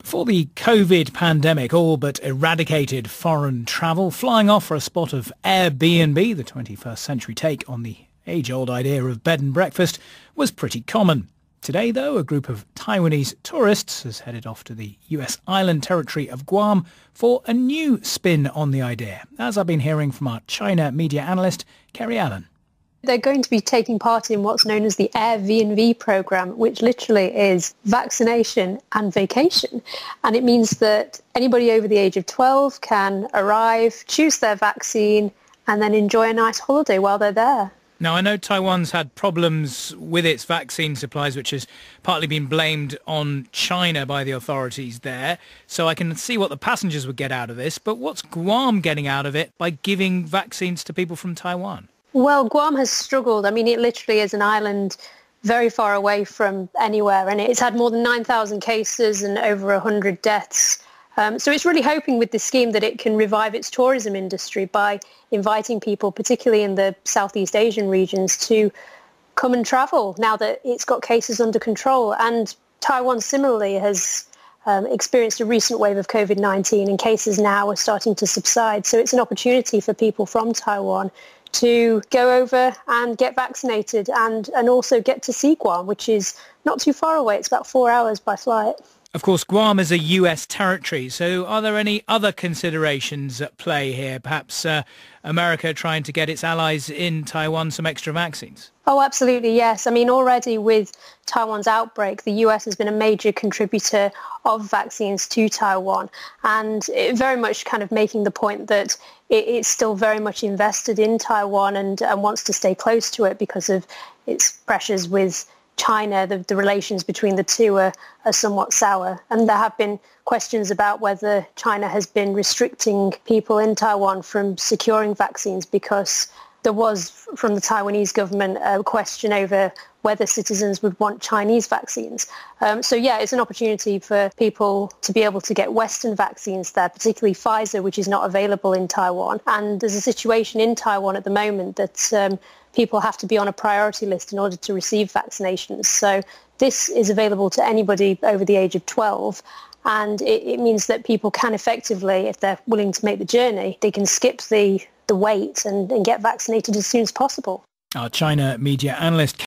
For the COVID pandemic all but eradicated foreign travel, flying off for a spot of Airbnb, the 21st century take on the age-old idea of bed and breakfast, was pretty common. Today, though, a group of Taiwanese tourists has headed off to the US island territory of Guam for a new spin on the idea, as I've been hearing from our China media analyst, Kerry Allen. They're going to be taking part in what's known as the Airbnb program, which literally is vaccination and vacation. And it means that anybody over the age of 12 can arrive, choose their vaccine, and then enjoy a nice holiday while they're there. Now, I know Taiwan's had problems with its vaccine supplies, which has partly been blamed on China by the authorities there. So I can see what the passengers would get out of this. But what's Guam getting out of it by giving vaccines to people from Taiwan? Well, Guam has struggled. I mean, it literally is an island very far away from anywhere, and it's had more than 9,000 cases and over 100 deaths. So it's really hoping with this scheme that it can revive its tourism industry by inviting people, particularly in the Southeast Asian regions, to come and travel now that it's got cases under control. And Taiwan similarly has experienced a recent wave of COVID-19, and cases now are starting to subside. So it's an opportunity for people from Taiwan to go over and get vaccinated and also get to see Guam, which is not too far away. It's about 4 hours by flight. Of course, Guam is a US territory, so are there any other considerations at play here? Perhaps America trying to get its allies in Taiwan some extra vaccines? Oh, absolutely, yes. I mean, already with Taiwan's outbreak, the US has been a major contributor of vaccines to Taiwan, and it very much kind of making the point that it's still very much invested in Taiwan and wants to stay close to it because of its pressures with China. The relations between the two are somewhat sour. And there have been questions about whether China has been restricting people in Taiwan from securing vaccines, because there was, from the Taiwanese government, a question over whether citizens would want Chinese vaccines. So, yeah, it's an opportunity for people to be able to get Western vaccines there, particularly Pfizer, which is not available in Taiwan. And there's a situation in Taiwan at the moment that people have to be on a priority list in order to receive vaccinations. So this is available to anybody over the age of 12. And it means that people can effectively, if they're willing to make the journey, they can skip the wait and get vaccinated as soon as possible. Our China media analyst